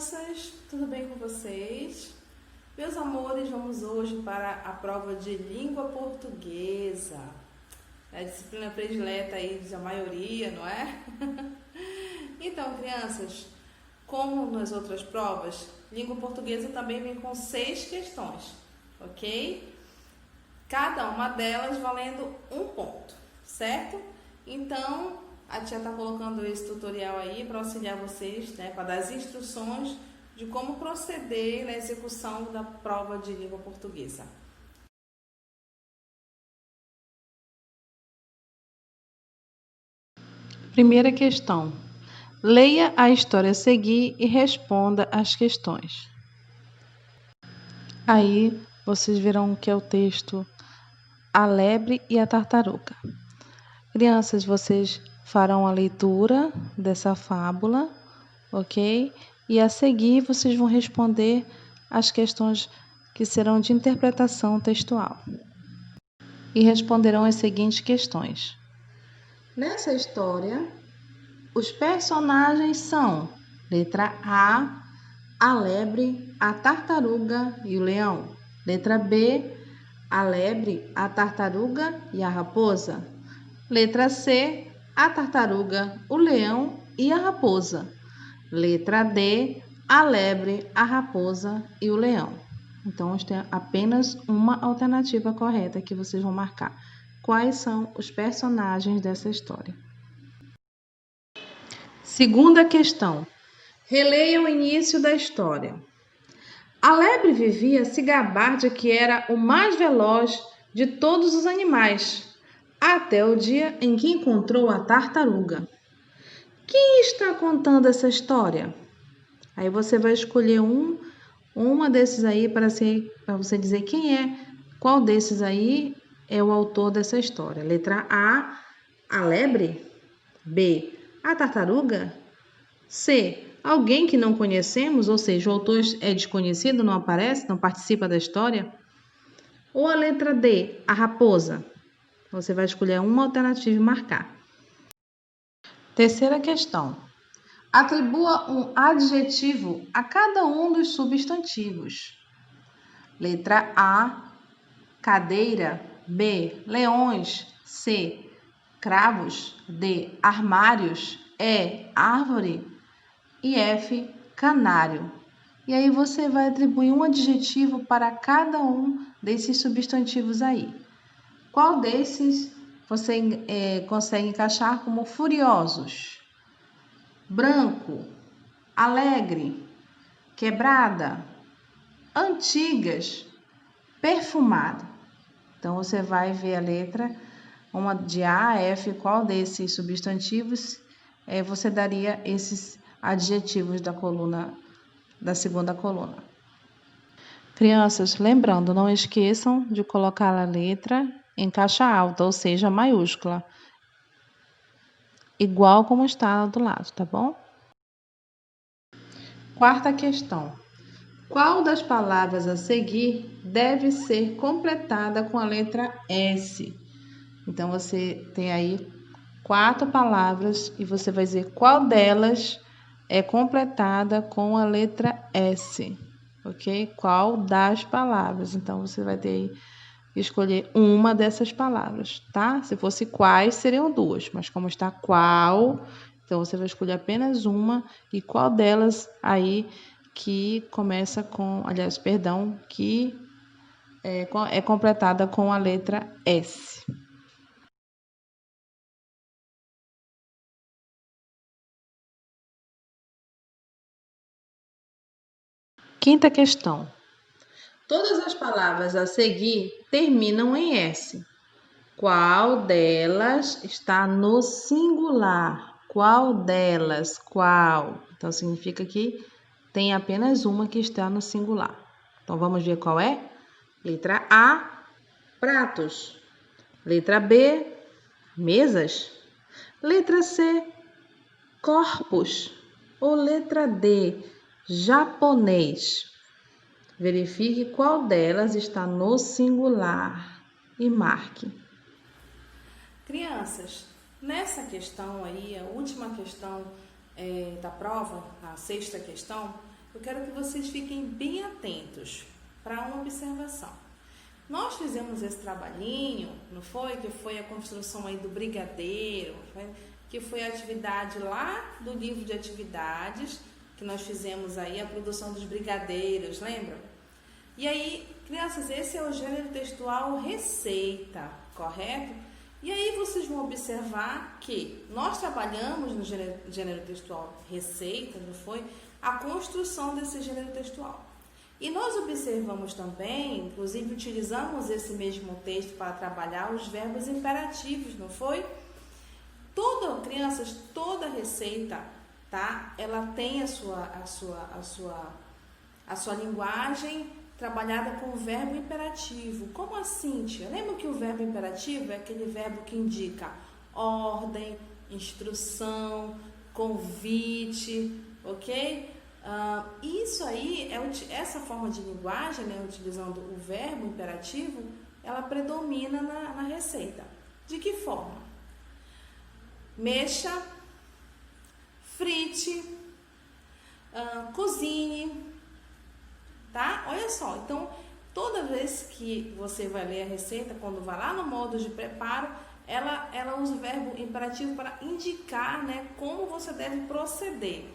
crianças, tudo bem com vocês? Meus amores, vamos hoje para a prova de língua portuguesa. É a disciplina predileta aí da maioria, não é? Então, crianças, como nas outras provas, língua portuguesa também vem com 6 questões, ok? Cada uma delas valendo um ponto, certo? Então, a tia está colocando esse tutorial aí para auxiliar vocês, né, para dar as instruções de como proceder na execução da prova de língua portuguesa. Primeira questão. Leia a história a seguir e responda as questões. Aí vocês verão que é o texto A Lebre e a Tartaruga. Crianças, vocês farão a leitura dessa fábula, ok? E a seguir vocês vão responder as questões que serão de interpretação textual. E responderão as seguintes questões. Nessa história, os personagens são: letra A lebre, a tartaruga e o leão. Letra B, a lebre, a tartaruga e a raposa. Letra C, a tartaruga, o leão e a raposa. Letra D, a lebre, a raposa e o leão. Então, tem apenas uma alternativa correta que vocês vão marcar. Quais são os personagens dessa história? Segunda questão. Releia o início da história. A lebre vivia a se gabar de que era o mais veloz de todos os animais, até o dia em que encontrou a tartaruga. Quem está contando essa história? Aí você vai escolher uma desses aí para você dizer quem é, qual desses aí é o autor dessa história. Letra A lebre. B, a tartaruga. C, alguém que não conhecemos, ou seja, o autor é desconhecido, não aparece, não participa da história. Ou a letra D, a raposa. Você vai escolher uma alternativa e marcar. Terceira questão. Atribua um adjetivo a cada um dos substantivos. Letra A, cadeira. B, leões. C, cravos. D, armários. E, árvore. E F, canário. E aí você vai atribuir um adjetivo para cada um desses substantivos aí. Qual desses você consegue encaixar como furiosos? Branco, alegre, quebrada, antigas, perfumado. Então, você vai ver a letra, uma de A a F, qual desses substantivos você daria esses adjetivos da segunda coluna. Crianças, lembrando, não esqueçam de colocar a letra em caixa alta, ou seja, maiúscula, igual como está do lado, tá bom? Quarta questão. Qual das palavras a seguir deve ser completada com a letra S? Então, você tem aí 4 palavras e você vai dizer qual delas é completada com a letra S, ok? Qual das palavras? Então, você vai ter aí que escolher uma dessas palavras, tá? Se fosse quais, seriam 2, mas como está qual, então você vai escolher apenas uma e qual delas aí que começa com, que é completada com a letra S. Quinta questão. Todas as palavras a seguir terminam em S. Qual delas está no singular? Qual delas? Qual? Então, significa que tem apenas uma que está no singular. Então, vamos ver qual é? Letra A, pratos. Letra B, mesas. Letra C, corpos. Ou letra D, japonês. Verifique qual delas está no singular e marque. Crianças, nessa questão aí, a última questão da prova, a 6ª questão, eu quero que vocês fiquem bem atentos para uma observação. Nós fizemos esse trabalhinho, não foi? Que foi a construção aí do brigadeiro, que foi a atividade lá do livro de atividades, que nós fizemos aí a produção dos brigadeiros, lembram? E aí, crianças, esse é o gênero textual receita, correto? E aí vocês vão observar que nós trabalhamos no gênero textual receita, não foi? A construção desse gênero textual. E nós observamos também, inclusive utilizamos esse mesmo texto para trabalhar os verbos imperativos, não foi? Crianças, toda receita, tá? Ela tem a sua linguagem trabalhada com o verbo imperativo. Como assim, tia? Lembra que o verbo imperativo é aquele verbo que indica ordem, instrução, convite, ok? Isso aí, essa forma de linguagem, né, utilizando o verbo imperativo, ela predomina na receita. De que forma? Mexa, frite, cozinhe, tá? Olha só, então, toda vez que você vai ler a receita, quando vai lá no modo de preparo, ela usa o verbo imperativo para indicar, né, como você deve proceder.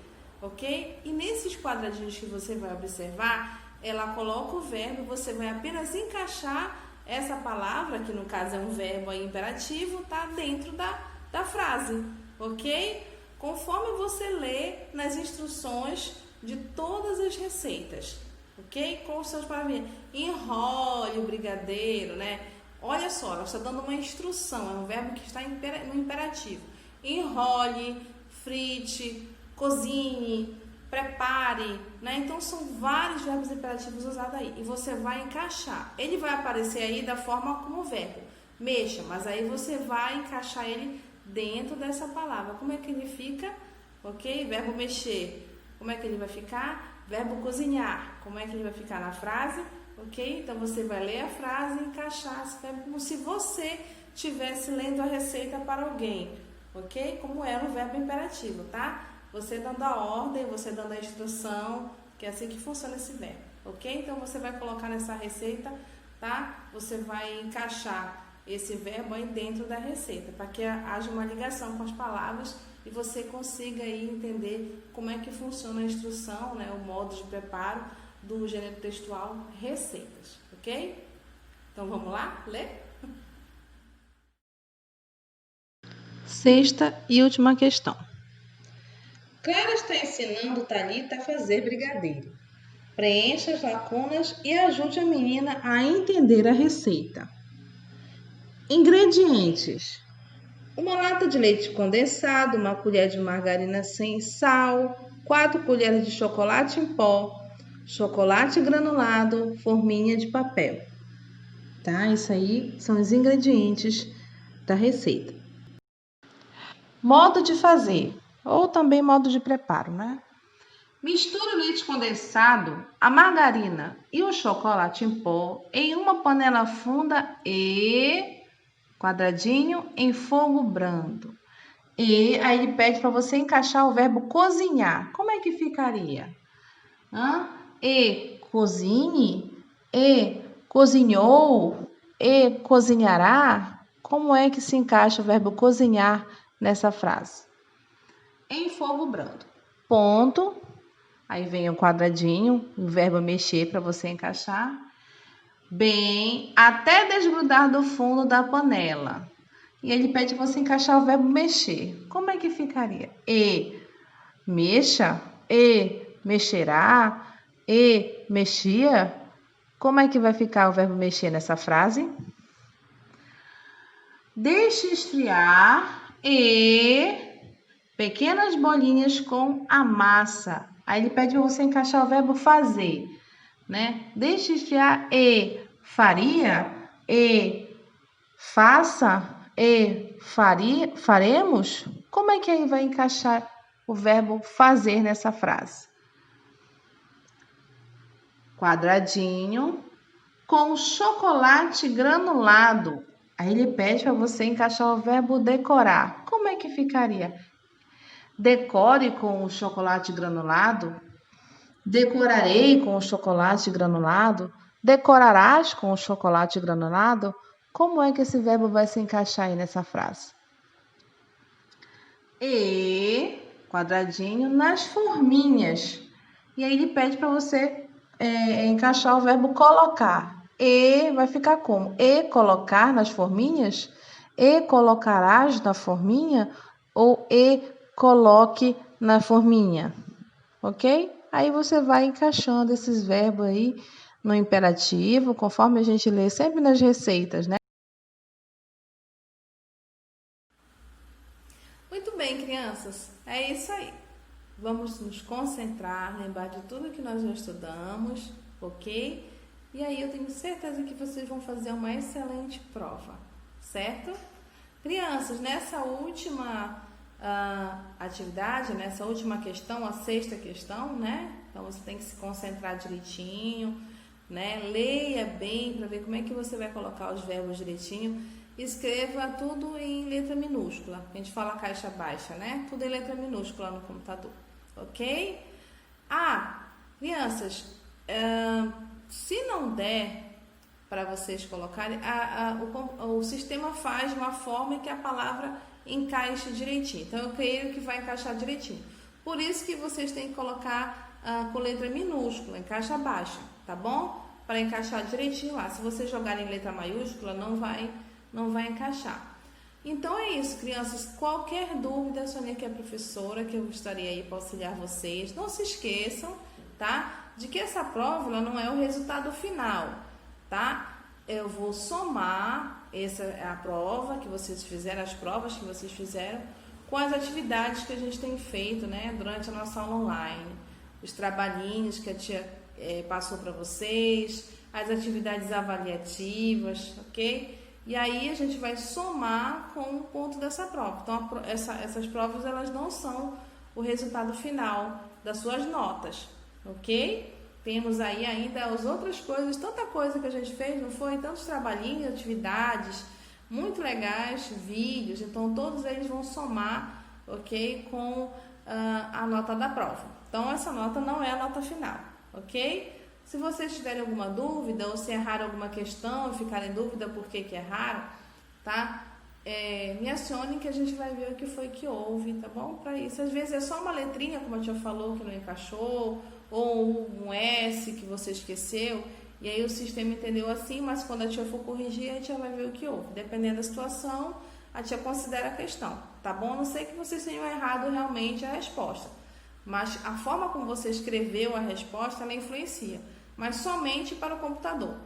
Ok? E nesses quadradinhos que você vai observar, ela coloca o verbo, você vai apenas encaixar essa palavra, que no caso é um verbo aí imperativo, tá? Dentro da frase, ok? Conforme você lê nas instruções de todas as receitas, ok? Com os seus palavrinhas. Enrole o brigadeiro, né? Olha só, ela está dando uma instrução, é um verbo que está no imperativo. Enrole, frite, cozinhe, prepare, né? Então são vários verbos imperativos usados aí e você vai encaixar. Ele vai aparecer aí da forma como verbo, mexa, mas aí você vai encaixar ele dentro dessa palavra. Como é que ele fica? Ok? Verbo mexer. Como é que ele vai ficar? Verbo cozinhar. Como é que ele vai ficar na frase? Ok? Então você vai ler a frase e encaixar esse verbo como se você estivesse lendo a receita para alguém, ok? Como era o verbo imperativo, tá? Você dando a ordem, você dando a instrução, que é assim que funciona esse verbo, ok? Então, você vai colocar nessa receita, tá? Você vai encaixar esse verbo aí dentro da receita, para que haja uma ligação com as palavras e você consiga aí entender como é que funciona a instrução, né? O modo de preparo do gênero textual receitas, ok? Então, vamos lá? Ler? Sexta e última questão. Clara está ensinando Thalita a fazer brigadeiro. Preencha as lacunas e ajude a menina a entender a receita. Ingredientes: uma lata de leite condensado, uma colher de margarina sem sal, 4 colheres de chocolate em pó, chocolate granulado, forminha de papel. Tá? Isso aí são os ingredientes da receita. Modo de fazer, ou também modo de preparo, né? Misture o leite condensado, a margarina e o chocolate em pó em uma panela funda e quadradinho em fogo brando. E aí ele pede para você encaixar o verbo cozinhar. Como é que ficaria? E cozinhe, e cozinhou, e cozinhará. Como é que se encaixa o verbo cozinhar nessa frase? Em fogo brando. Ponto. Aí vem o quadradinho, o verbo mexer para você encaixar. Bem, até desgrudar do fundo da panela. E ele pede você encaixar o verbo mexer. Como é que ficaria? E mexa, e mexerá, e mexia. Como é que vai ficar o verbo mexer nessa frase? Deixe esfriar e pequenas bolinhas com a massa. Aí ele pede para você encaixar o verbo fazer, né? Deixe esfriar e faria, e faça, e faria, faremos. Como é que aí vai encaixar o verbo fazer nessa frase? Quadradinho com chocolate granulado. Aí ele pede para você encaixar o verbo decorar. Como é que ficaria? Decore com o chocolate granulado. Decorarei com o chocolate granulado? Decorarás com o chocolate granulado? Como é que esse verbo vai se encaixar aí nessa frase? E, quadradinho, nas forminhas. E aí ele pede para você encaixar o verbo colocar. E vai ficar como? E colocar nas forminhas? E colocarás na forminha? Ou e coloque na forminha? Ok? Aí você vai encaixando esses verbos aí no imperativo, conforme a gente lê sempre nas receitas, né? Muito bem, crianças. É isso aí. Vamos nos concentrar, lembrar de tudo que nós já estudamos, ok? E aí eu tenho certeza que vocês vão fazer uma excelente prova, certo? Crianças, nessa última atividade, nessa última questão, a sexta questão, né? Então você tem que se concentrar direitinho, né? Leia bem para ver como é que você vai colocar os verbos direitinho. Escreva tudo em letra minúscula. A gente fala caixa baixa, né? Tudo em letra minúscula no computador, ok? Crianças, se não der para vocês colocarem, o sistema faz de uma forma que a palavra encaixe direitinho. Então, eu creio que vai encaixar direitinho. Por isso que vocês têm que colocar com letra minúscula, em caixa baixa, tá bom? Para encaixar direitinho lá. Se vocês jogarem em letra maiúscula, não vai encaixar. Então é isso, crianças. Qualquer dúvida, a Sônia que é professora, que eu gostaria aí para auxiliar vocês. Não se esqueçam, tá? De que essa prova ela não é o resultado final, tá? Eu vou somar a prova que vocês fizeram, as provas que vocês fizeram, com as atividades que a gente tem feito, né? Durante a nossa aula online. Os trabalhinhos que a tia passou para vocês, as atividades avaliativas, ok? E aí a gente vai somar com o ponto dessa prova. Então, essas provas elas não são o resultado final das suas notas, ok? Temos aí ainda as outras coisas, tanta coisa que a gente fez, não foi? Tantos trabalhinhos, atividades muito legais, vídeos. Então, todos eles vão somar, ok? Com a nota da prova. Então, essa nota não é a nota final, ok? Se vocês tiverem alguma dúvida ou se erraram alguma questão e ficarem em dúvida por que erraram, tá? Me acione que a gente vai ver o que foi que houve, tá bom? Para isso, às vezes é só uma letrinha, como a tia falou, que não encaixou, ou um S que você esqueceu, e aí o sistema entendeu assim, mas quando a tia for corrigir, a tia vai ver o que houve. Dependendo da situação, a tia considera a questão, tá bom? A não sei que vocês tenham errado realmente a resposta, mas a forma como você escreveu a resposta, ela influencia, mas somente para o computador,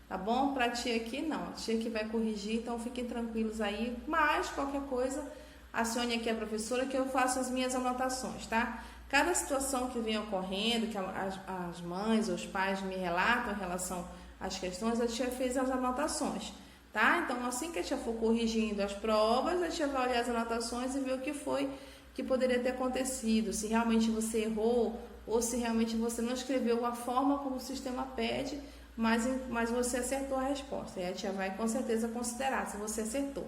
tá bom? Para a tia aqui, não. A tia aqui vai corrigir, então fiquem tranquilos aí, mas qualquer coisa, acione aqui a professora que eu faço as minhas anotações, tá? Cada situação que vem ocorrendo, que as mães ou os pais me relatam em relação às questões, a tia fez as anotações, tá? Então, assim que a tia for corrigindo as provas, a tia vai olhar as anotações e ver o que foi que poderia ter acontecido, se realmente você errou ou se realmente você não escreveu a forma como o sistema pede, mas você acertou a resposta. E a tia vai com certeza considerar se você acertou,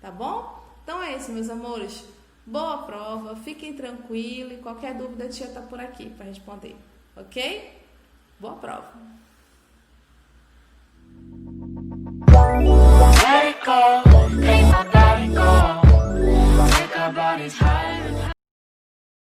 tá bom? Então é isso, meus amores. Boa prova, fiquem tranquilos e qualquer dúvida a tia tá por aqui para responder, ok? Boa prova! Let it go, make my body go, make our bodies higher.